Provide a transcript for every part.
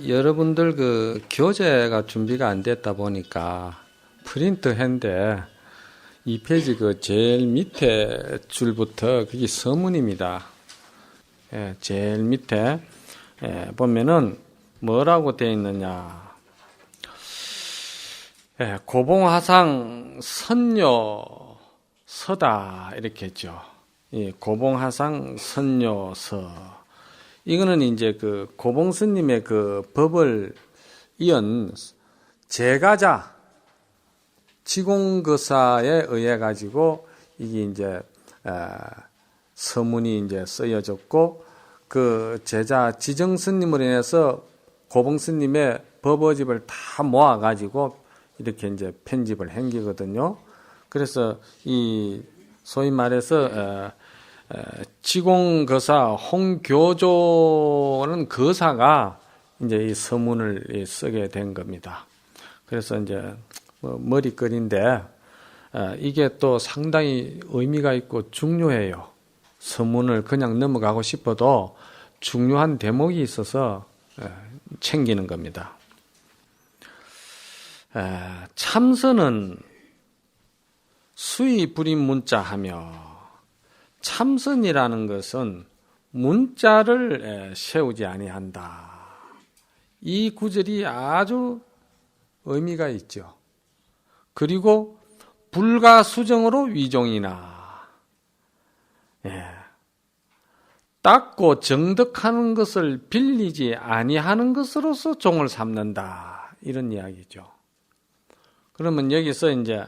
여러분들 그 교재가 준비가 안 됐다 보니까 프린트 했는데 2페이지 그 제일 밑에 줄부터 그게 서문입니다. 예, 제일 밑에 보면은 뭐라고 되어 있느냐. 예, 고봉하상 선녀서다 이렇게 했죠. 예, 고봉하상 선녀서. 이거는 이제 그 고봉 스님의 그 법을 이은 제가자 지공거사에 의해 가지고 이게 이제 서문이 이제 쓰여졌고 그 제자 지정 스님으로 인해서 고봉 스님의 법어집을 다 모아 가지고 이렇게 이제 편집을 한 거거든요. 그래서 이 소위 말해서 지공거사 홍교조는 거사가 이제 이 서문을 쓰게 된 겁니다. 그래서 이제 머리거리인데 이게 또 상당히 의미가 있고 중요해요. 서문을 그냥 넘어가고 싶어도 중요한 대목이 있어서 챙기는 겁니다. 참선은 수의 불인 문자하며 참선이라는 것은 문자를 세우지 아니한다. 이 구절이 아주 의미가 있죠. 그리고 불가수정으로 위종이나 닦고 정득하는 것을 빌리지 아니하는 것으로서 종을 삼는다. 이런 이야기죠. 그러면 여기서 이제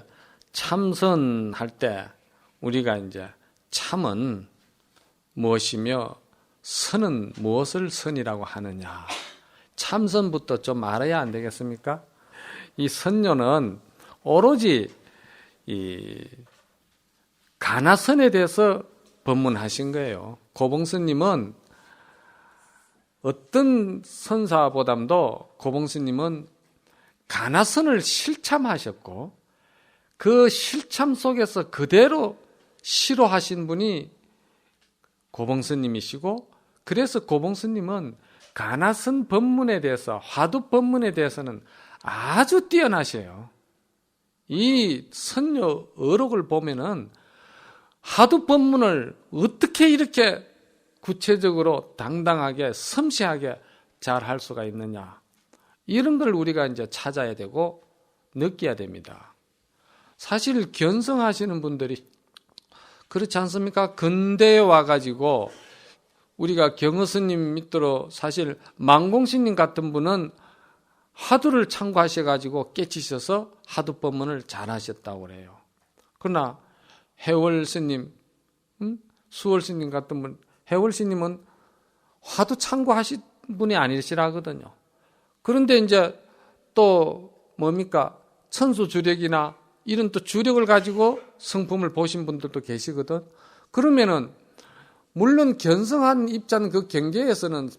참선할 때 우리가 이제 참은 무엇이며 선은 무엇을 선이라고 하느냐. 참선부터 좀 알아야 안 되겠습니까? 이 선녀는 오로지 이 가나선에 대해서 법문하신 거예요. 고봉스님은 어떤 선사보담도 고봉스님은 가나선을 실참하셨고 그 실참 속에서 그대로 시로하신 분이 고봉스님이시고 그래서 고봉스님은 가나선 법문에 대해서 화두 법문에 대해서는 아주 뛰어나셔요. 이 선녀 어록을 보면은 화두 법문을 어떻게 이렇게 구체적으로 당당하게 섬세하게 잘 할 수가 있느냐. 이런 걸 우리가 이제 찾아야 되고 느껴야 됩니다. 사실 견성하시는 분들이 그렇지 않습니까? 근대에 와가지고 우리가 경허스님 밑으로 사실 망공신님 같은 분은 화두를 참고하셔가지고 깨치셔서 화두 법문을 잘 하셨다고 그래요. 그러나 해월스님, 수월스님 같은 분, 해월스님은 화두 참고하신 분이 아니시라거든요. 그런데 이제 또 뭡니까? 천수주력이나 이런 또 주력을 가지고 성품을 보신 분들도 계시거든. 그러면은 물론 견성한 입장 그 경계에서는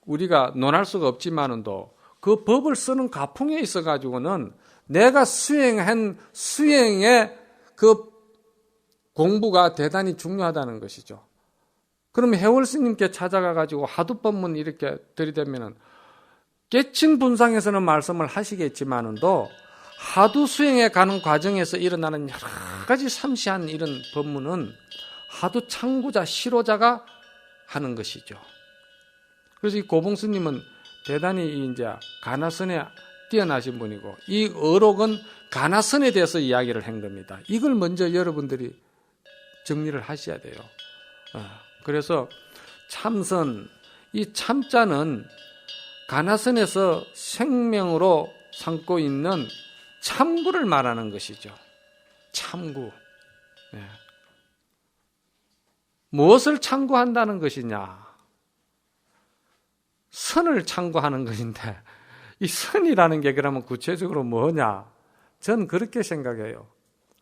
우리가 논할 수가 없지만은도 그 법을 쓰는 가풍에 있어 가지고는 내가 수행한 수행의 그 공부가 대단히 중요하다는 것이죠. 그러면 해월 스님께 찾아가 가지고 화두법문 이렇게 들이대면은 깨친 분상에서는 말씀을 하시겠지만은도 하두 수행에 가는 과정에서 일어나는 여러 가지 삼시한 이런 법문은 하두 창구자, 시로자가 하는 것이죠. 그래서 이 고봉스님은 대단히 이제 가나선에 뛰어나신 분이고 이 어록은 가나선에 대해서 이야기를 한 겁니다. 이걸 먼저 여러분들이 정리를 하셔야 돼요. 그래서 참선, 이 참자는 가나선에서 생명으로 삼고 있는 참구를 말하는 것이죠. 참구. 무엇을 참구한다는 것이냐? 선을 참구하는 것인데 이 선이라는 게 그러면 구체적으로 뭐냐? 전 그렇게 생각해요.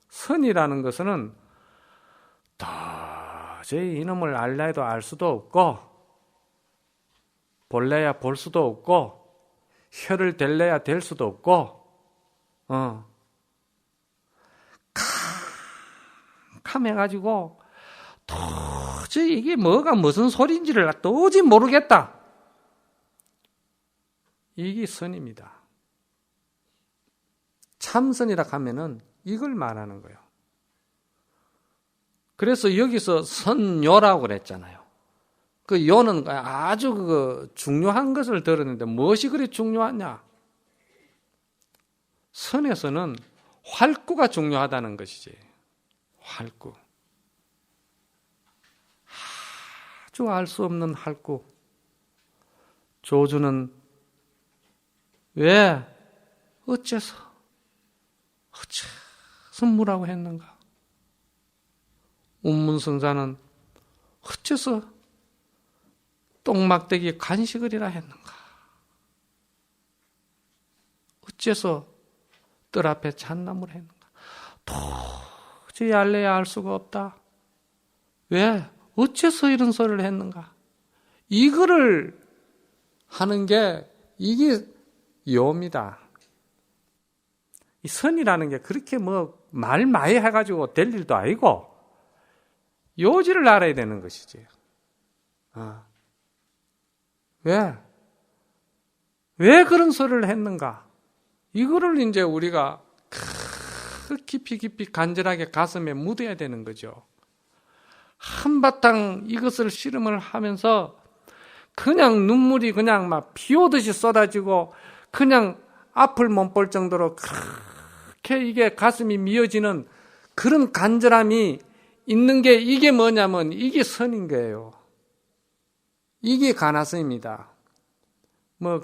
선이라는 것은 도저히 이놈을 알라 해도 알 수도 없고 볼래야 볼 수도 없고 혀를 댈래야 댈 수도 없고 캄캄해가지고 도저히 이게 뭐가 무슨 소리인지를 도저히 모르겠다. 이게 선입니다. 참선이라 하면은 이걸 말하는 거예요. 그래서 여기서 선요라고 그랬잖아요. 그 요는 아주 중요한 것을 들었는데 무엇이 그리 중요하냐? 선에서는 활구가 중요하다는 것이지. 활구. 아주 알 수 없는 활구. 조주는 왜? 어째서 무라고 했는가? 운문선사는 어째서 똥막대기 간식을이라 했는가? 어째서 뜰 앞에 잣나무를 했는가? 도저히 알래야 알 수가 없다. 왜? 어째서 이런 소리를 했는가? 이거를 하는 게 이게 요입니다. 이 선이라는 게 그렇게 말 많이 해가지고 될 일도 아니고 요지를 알아야 되는 것이지. 왜? 왜 그런 소리를 했는가? 이거를 이제 우리가 깊이 간절하게 가슴에 묻어야 되는 거죠. 한바탕 이것을 실험을 하면서 그냥 눈물이 그냥 막 비 오듯이 쏟아지고 그냥 앞을 못 볼 정도로 그렇게 이게 가슴이 미어지는 그런 간절함이 있는 게 이게 뭐냐면 이게 선인 거예요. 이게 가나선입니다.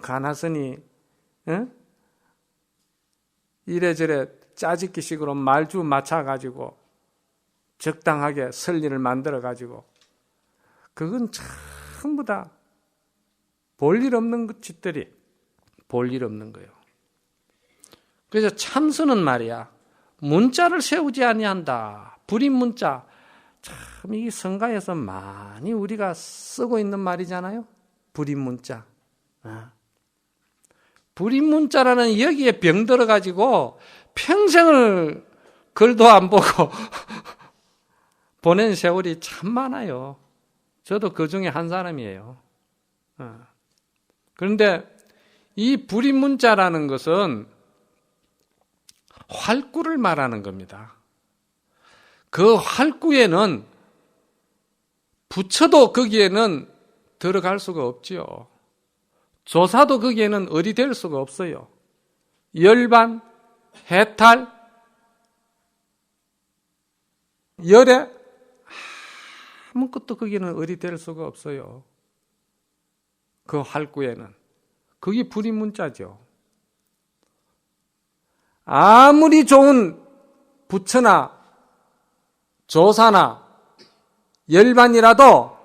가나선이 이래저래 짜집기식으로 말주 맞춰가지고 적당하게 설리를 만들어가지고 그건 전부 다 볼 일 없는 짓들이 볼 일 없는 거예요. 그래서 참선은 말이야 문자를 세우지 아니한다. 불임문자 참 이 성가에서 많이 우리가 쓰고 있는 말이잖아요. 불임문자. 불임문자라는 여기에 병 들어가지고 평생을 글도 안 보고 보낸 세월이 참 많아요. 저도 그 중에 한 사람이에요. 그런데 이 불임문자라는 것은 활구를 말하는 겁니다. 그 활구에는 부처도 거기에는 들어갈 수가 없지요. 조사도 거기에는 어디될 수가 없어요. 열반, 해탈, 열애 아무것도 거기는 어디될 수가 없어요. 그 활구에는. 그게 불임문자죠. 아무리 좋은 부처나 조사나 열반이라도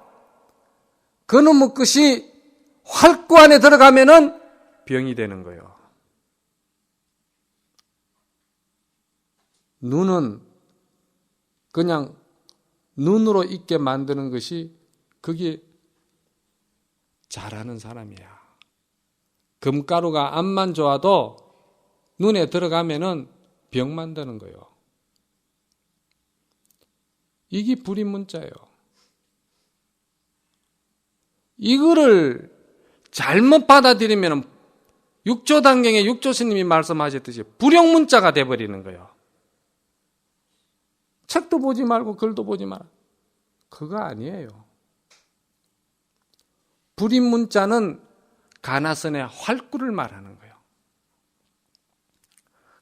그놈의 것이 활구 안에 들어가면은 병이 되는 거예요. 눈은 그냥 눈으로 있게 만드는 것이 그게 잘하는 사람이야. 금가루가 안만 좋아도 눈에 들어가면은 병 만드는 거예요. 이게 불임문자예요. 이거를 잘못 받아들이면 육조단경에 육조스님이 말씀하셨듯이 불용문자가 돼버리는 거예요. 책도 보지 말고 글도 보지 마라. 그거 아니에요. 불임문자는 가나선의 활구를 말하는 거예요.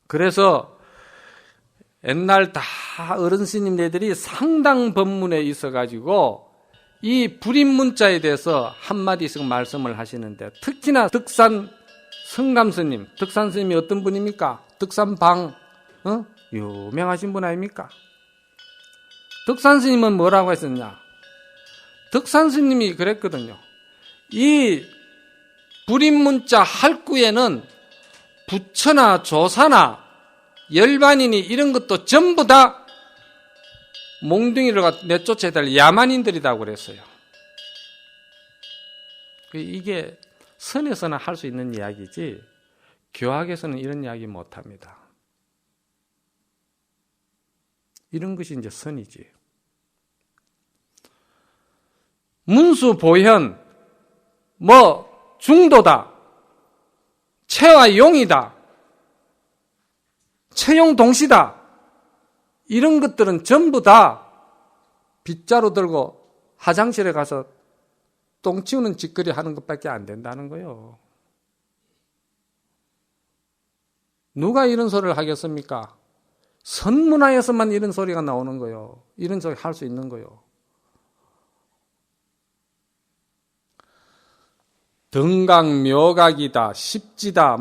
그래서 옛날 다 어른 스님네들이 상당 법문에 있어가지고 이 불임문자에 대해서 한마디씩 말씀을 하시는데 특히나 덕산 성감스님, 덕산 스님이 어떤 분입니까? 덕산방 유명하신 분 아닙니까? 덕산 스님은 뭐라고 했었냐? 덕산 스님이 그랬거든요. 이 불임문자 활구에는 부처나 조사나 열반이니 이런 것도 전부 다 몽둥이를 내쫓아야 될 야만인들이라고 그랬어요. 이게 선에서는 할 수 있는 이야기지 교학에서는 이런 이야기 못합니다. 이런 것이 이제 선이지. 문수 보현 중도다. 채와 용이다, 채용 동시다, 이런 것들은 전부 다 빗자루 들고 화장실에 가서 똥 치우는 짓거리 하는 것밖에 안 된다는 거예요. 누가 이런 소리를 하겠습니까? 선문화에서만 이런 소리가 나오는 거예요. 이런 소리 할 수 있는 거예요. 등각묘각이다, 십지다,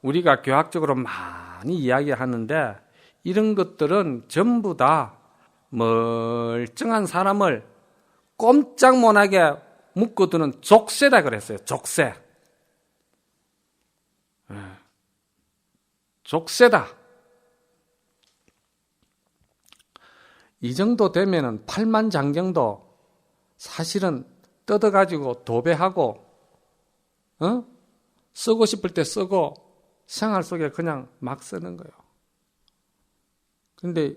우리가 교학적으로 많이 이야기하는데 이런 것들은 전부 다 멀쩡한 사람을 꼼짝 못하게 묶어두는 족쇄다 그랬어요. 족쇄. 족쇄다. 이 정도 되면은 팔만장경도 사실은 뜯어가지고 도배하고, 쓰고 싶을 때 쓰고 생활 속에 그냥 막 쓰는 거예요. 그런데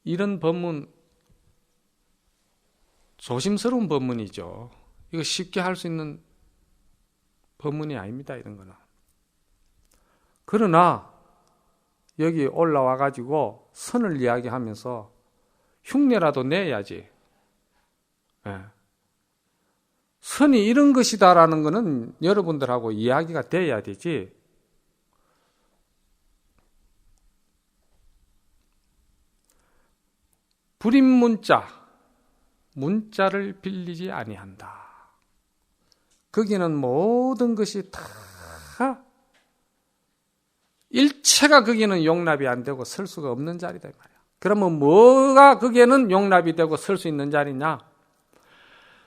이런 법문, 조심스러운 법문이죠. 이거 쉽게 할 수 있는 법문이 아닙니다, 이런 거는. 그러나 여기 올라와 가지고 선을 이야기하면서 흉내라도 내야지. 선이 이런 것이다라는 것은 여러분들하고 이야기가 돼야 되지. 불임문자, 문자를 빌리지 아니한다. 거기는 모든 것이 다 일체가 거기는 용납이 안 되고 설 수가 없는 자리다 이 말이야. 그러면 뭐가 거기에는 용납이 되고 설 수 있는 자리냐?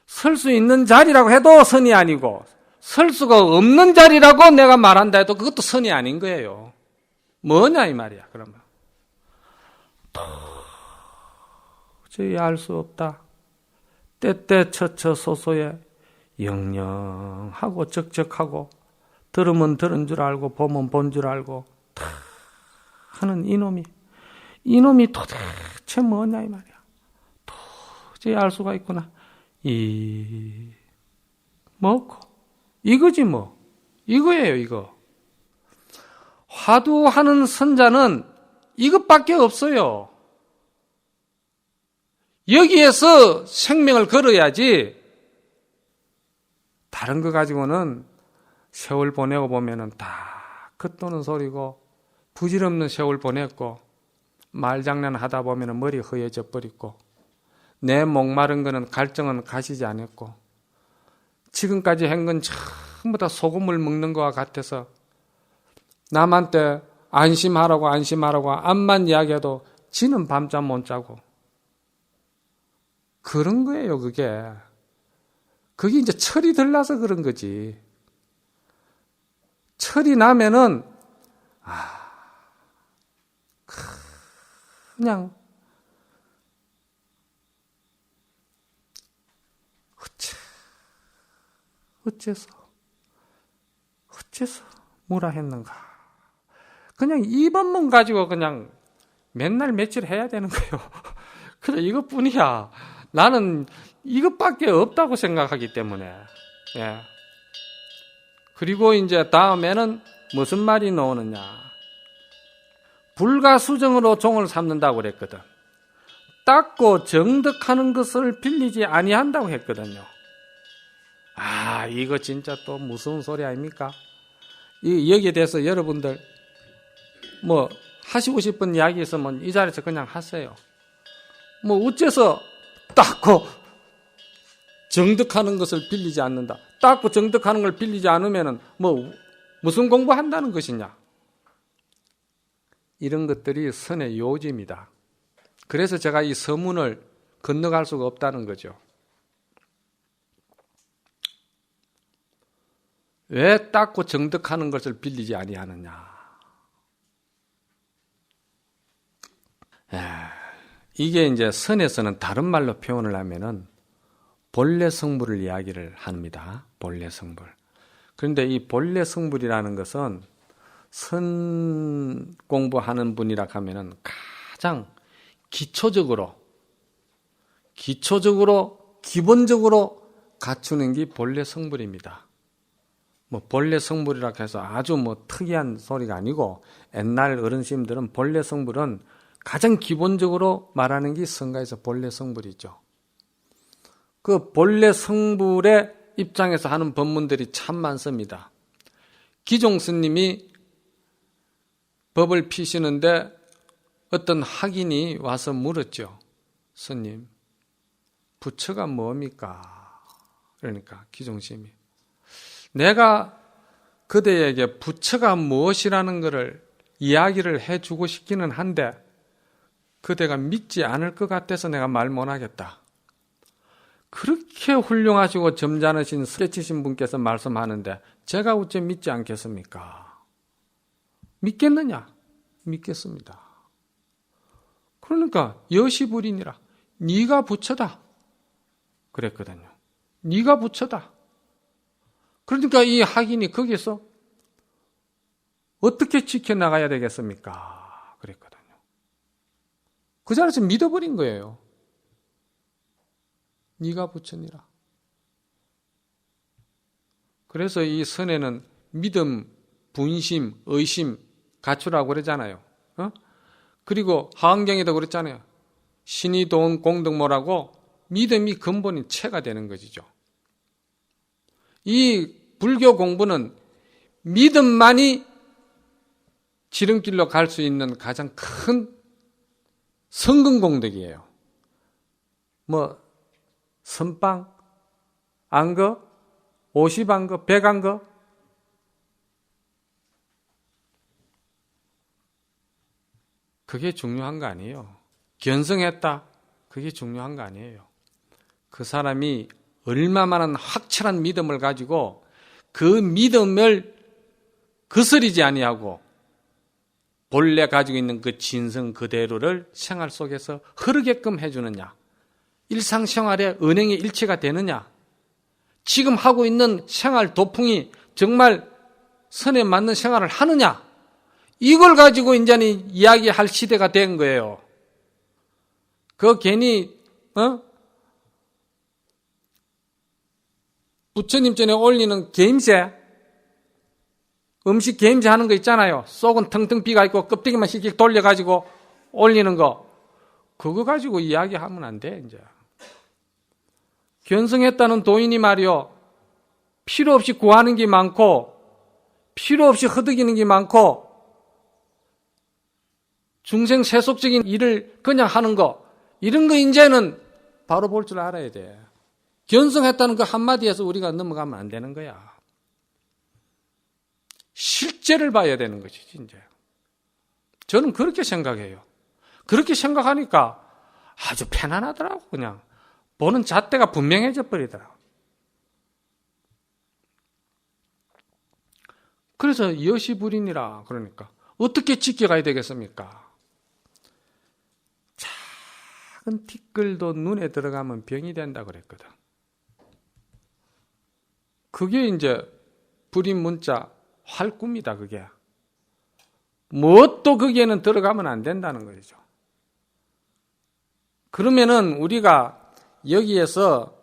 설 수 있는 자리라고 해도 선이 아니고 설 수가 없는 자리라고 내가 말한다 해도 그것도 선이 아닌 거예요. 뭐냐 이 말이야. 그러면 도저히 알 수 없다. 때때 처처 소소에 영영하고 적적하고 들으면 들은 줄 알고 보면 본 줄 알고 다 하는 이놈이 도대체 뭐냐 이 말이야. 도저히 알 수가 있구나. 뭐고? 이거지 뭐. 이거예요 이거. 화두하는 선자는 이것밖에 없어요. 여기에서 생명을 걸어야지 다른 거 가지고는 세월 보내고 보면은 다 겉도는 소리고 부질없는 세월 보냈고 말장난 하다 보면은 머리 허해져 버리고 내 목마른 거는 갈증은 가시지 않았고 지금까지 한 건 전부 다 소금을 먹는 것과 같아서 남한테 안심하라고 암만 이야기해도 지는 밤잠 못 자고 그런 거예요 그게. 그게 이제 철이 들나서 그런 거지. 철이 나면은 그냥 어째서 뭐라 했는가. 그냥 이 법문 가지고 그냥 맨날 며칠 해야 되는 거예요. 그래 이것뿐이야. 나는 이것밖에 없다고 생각하기 때문에. 예. 그리고 이제 다음에는 무슨 말이 나오느냐. 불가수정으로 종을 삼는다고 그랬거든. 닦고 정득하는 것을 빌리지 아니한다고 했거든요. 이거 진짜 또 무서운 소리 아닙니까? 여기에 대해서 여러분들 뭐 하시고 싶은 이야기 있으면 이 자리에서 그냥 하세요. 뭐 어째서 닦고 정득하는 것을 빌리지 않는다. 닦고 정득하는 걸 빌리지 않으면은 뭐 무슨 공부한다는 것이냐. 이런 것들이 선의 요지입니다. 그래서 제가 이 서문을 건너갈 수가 없다는 거죠. 왜 닦고 정득하는 것을 빌리지 아니하느냐. 이게 이제 선에서는 다른 말로 표현을 하면은 본래 성불을 이야기를 합니다. 본래 성불. 그런데 이 본래 성불이라는 것은 선 공부하는 분이라 하면은 가장 기본적으로 갖추는 게 본래 성불입니다. 뭐 본래 성불이라 해서 아주 뭐 특이한 소리가 아니고 옛날 어른스님들은 본래 성불은 가장 기본적으로 말하는 게 성가에서 본래 성불이죠. 그 본래 성불의 입장에서 하는 법문들이 참 많습니다. 기종 스님이 법을 피시는데 어떤 학인이 와서 물었죠. 스님, 부처가 뭡니까? 그러니까 기종 스님이 내가 그대에게 부처가 무엇이라는 것을 이야기를 해주고 싶기는 한데 그대가 믿지 않을 것 같아서 내가 말 못하겠다. 그렇게 훌륭하시고 점잖으신 깨치신 분께서 말씀하는데 제가 어째 믿지 않겠습니까? 믿겠느냐? 믿겠습니다. 그러니까 여시불이니라. 네가 부처다. 그랬거든요. 네가 부처다. 그러니까 이 학인이 거기서 어떻게 지켜나가야 되겠습니까? 그랬거든요. 그 자리에서 믿어버린 거예요. 네가 부처니라. 그래서 이 선에는 믿음, 분심, 의심 갖추라고 그러잖아요. 그리고 하안경에도 그랬잖아요. 신이 도운 공덕모라고 믿음이 근본인 체가 되는 것이죠. 이 불교 공부는 믿음만이 지름길로 갈 수 있는 가장 큰 성근공덕이에요. 뭐 선빵, 안거, 50안거, 100안거 그게 중요한 거 아니에요. 견성했다. 그게 중요한 거 아니에요. 그 사람이 얼마만한 확실한 믿음을 가지고 그 믿음을 거스리지 아니하고 본래 가지고 있는 그 진성 그대로를 생활 속에서 흐르게끔 해주느냐. 일상생활에 은행의 일치가 되느냐. 지금 하고 있는 생활 도풍이 정말 선에 맞는 생활을 하느냐. 이걸 가지고 이제는 이야기할 시대가 된 거예요. 그 괜히 부처님 전에 올리는 게임새, 음식 게임새 하는 거 있잖아요. 속은 텅텅 비가 있고 껍데기만 씩씩 돌려가지고 올리는 거. 그거 가지고 이야기하면 안 돼, 이제. 견성했다는 도인이 말이요. 필요 없이 구하는 게 많고, 필요 없이 허덕이는 게 많고, 중생 세속적인 일을 그냥 하는 거, 이런 거 이제는 바로 볼 줄 알아야 돼. 견성했다는 그 한마디에서 우리가 넘어가면 안 되는 거야. 실제를 봐야 되는 것이지, 이제. 저는 그렇게 생각해요. 그렇게 생각하니까 아주 편안하더라고, 그냥. 보는 잣대가 분명해져 버리더라고. 그래서 여시불이니라, 그러니까. 어떻게 지켜가야 되겠습니까? 작은 티끌도 눈에 들어가면 병이 된다 그랬거든. 그게 이제 불인 문자 활구입니다, 그게. 무엇도 거기에는 들어가면 안 된다는 거죠. 그러면은 우리가 여기에서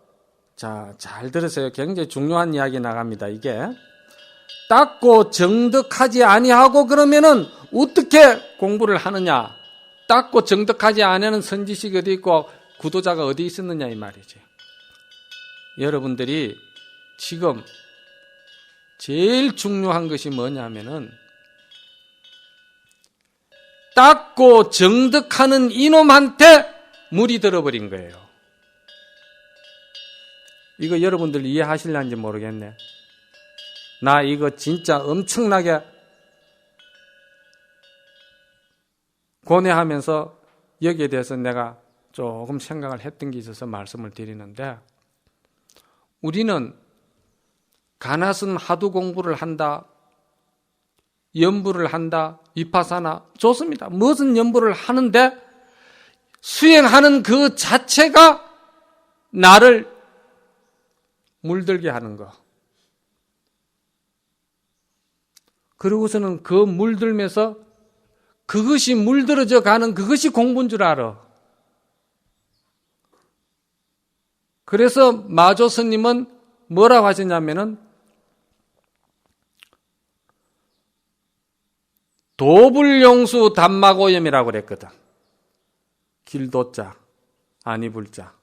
잘 들으세요. 굉장히 중요한 이야기 나갑니다. 이게 닦고 정득하지 아니하고 그러면은 어떻게 공부를 하느냐? 닦고 정득하지 않은 선지식이 어디 있고 구도자가 어디 있었느냐 이 말이지. 여러분들이 지금 제일 중요한 것이 뭐냐면은 닦고 정득하는 이놈한테 물이 들어버린 거예요. 이거 여러분들 이해하실란지 모르겠네. 나 이거 진짜 엄청나게 고뇌하면서 여기에 대해서 내가 조금 생각을 했던 게 있어서 말씀을 드리는데, 우리는 가나슨 하두 공부를 한다, 연부를 한다, 위파사나 좋습니다. 무슨 연부를 하는데 수행하는 그 자체가 나를 물들게 하는 거. 그러고서는 그 물들면서 그것이 물들어져 가는 그것이 공부인 줄 알아. 그래서 마조 스님은 뭐라고 하셨냐면은 도불용수 단막오염이라고 그랬거든. 길도자, 아니불자,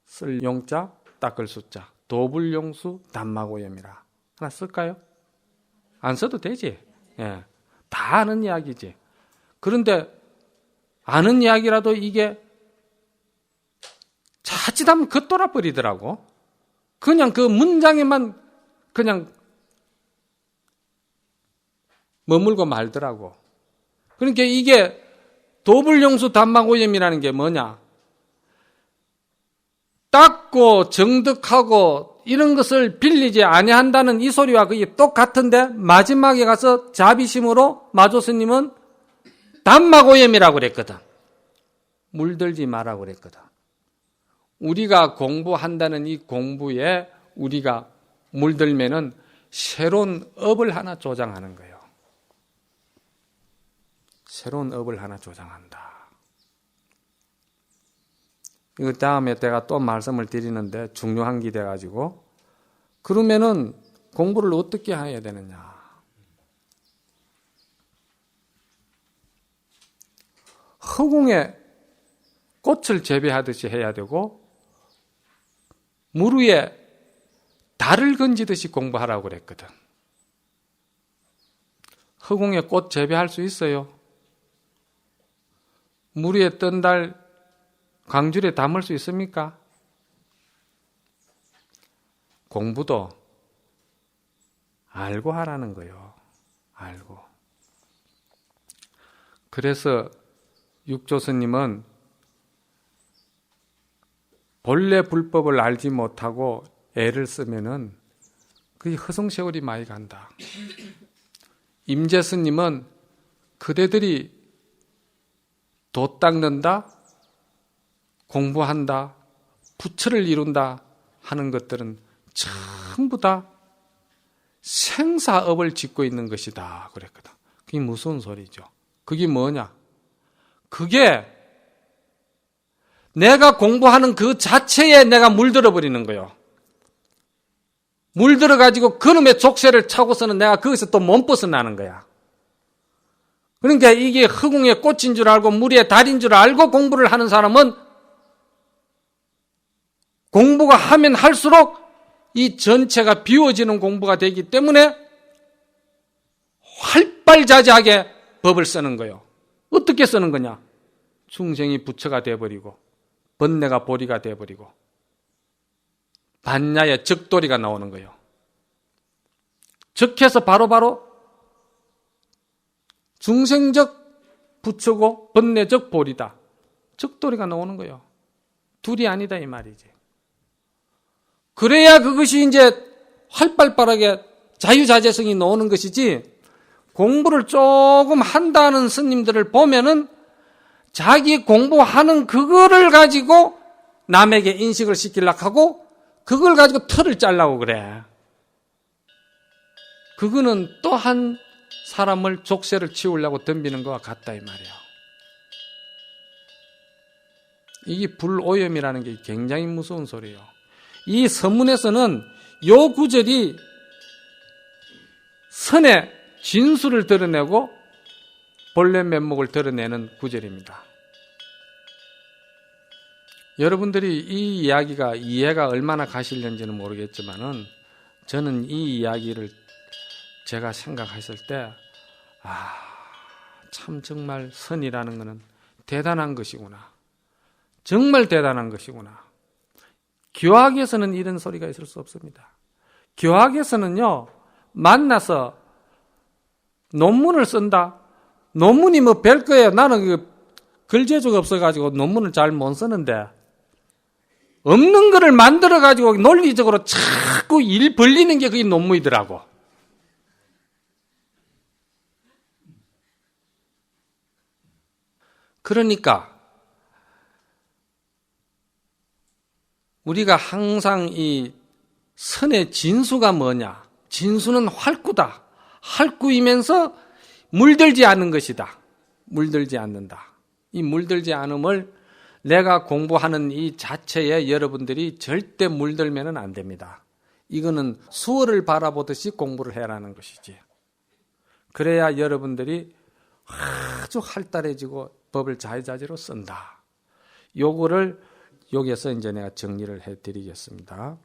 쓸 용자, 닦을 수자. 도불용수 단막오염이라. 하나 쓸까요? 안 써도 되지. 예. 다 아는 이야기지. 그런데 아는 이야기라도 이게 자칫하면 겉돌아 버리더라고. 그냥 그 문장에만 그냥 머물고 말더라고. 그러니까 이게 도불용수 단막오염이라는 게 뭐냐? 닦고 정득하고 이런 것을 빌리지 아니한다는 이 소리와 그게 똑같은데 마지막에 가서 자비심으로 마조 스님은 단막오염이라고 그랬거든. 물들지 마라고 그랬거든. 우리가 공부한다는 이 공부에 우리가 물들면은 새로운 업을 하나 조장하는 거예요. 새로운 업을 하나 조장한다. 이거 다음에 내가 또 말씀을 드리는데 중요한 게 돼가지고 그러면은 공부를 어떻게 해야 되느냐? 허공에 꽃을 재배하듯이 해야 되고 물 위에 달을 건지듯이 공부하라고 그랬거든. 허공에 꽃 재배할 수 있어요? 물 위에 뜬 달 광줄에 담을 수 있습니까? 공부도 알고 하라는 거예요. 알고. 그래서 육조 스님은 본래 불법을 알지 못하고 애를 쓰면은 그게 허송세월이 많이 간다. 임재 스님은 그대들이 도 닦는다, 공부한다, 부처를 이룬다 하는 것들은 전부 다 생사업을 짓고 있는 것이다 그랬거든. 그게 무서운 소리죠. 그게 뭐냐? 그게 내가 공부하는 그 자체에 내가 물들어 버리는 거예요. 물들어 가지고 그놈의 족쇄를 차고서는 내가 거기서 또 못 벗어나는 거야. 그러니까 이게 허공의 꽃인 줄 알고 물의 달인 줄 알고 공부를 하는 사람은 공부가 하면 할수록 이 전체가 비워지는 공부가 되기 때문에 활발자제하게 법을 쓰는 거예요. 어떻게 쓰는 거냐? 중생이 부처가 되어버리고 번뇌가 보리가 되어버리고 반야의 적도리가 나오는 거예요. 적해서 바로바로 중생적 부처고 번뇌적 보리다. 적도리가 나오는 거예요. 둘이 아니다 이 말이지. 그래야 그것이 이제 활발하게 자유자재성이 나오는 것이지 공부를 조금 한다는 스님들을 보면은 자기 공부하는 그거를 가지고 남에게 인식을 시키려고 하고 그걸 가지고 털을 짜려고 그래. 그거는 또 한 사람을 족쇄를 치우려고 덤비는 것과 같다 이 말이에요. 이게 불오염이라는 게 굉장히 무서운 소리예요. 이 서문에서는 요 구절이 선의 진수를 드러내고 본래 면목을 드러내는 구절입니다. 여러분들이 이 이야기가 이해가 얼마나 가시려는지는 모르겠지만은 저는 이 이야기를 제가 생각했을 때 참 정말 선이라는 것은 대단한 것이구나. 정말 대단한 것이구나. 교학에서는 이런 소리가 있을 수 없습니다. 교학에서는요, 만나서 논문을 쓴다. 논문이 뭐 별 거예요. 나는 그 글재주가 없어가지고 논문을 잘 못 쓰는데, 없는 거를 만들어가지고 논리적으로 자꾸 일 벌리는 게 그게 논문이더라고. 그러니까, 우리가 항상 이 선의 진수가 뭐냐? 진수는 활구다. 활구이면서 물들지 않는 것이다. 물들지 않는다. 이 물들지 않음을 내가 공부하는 이 자체에 여러분들이 절대 물들면 안 됩니다. 이거는 수어를 바라보듯이 공부를 해라는 것이지. 그래야 여러분들이 아주 활달해지고 법을 자유자재로 쓴다. 요거를 여기에서 이제 내가 정리를 해드리겠습니다.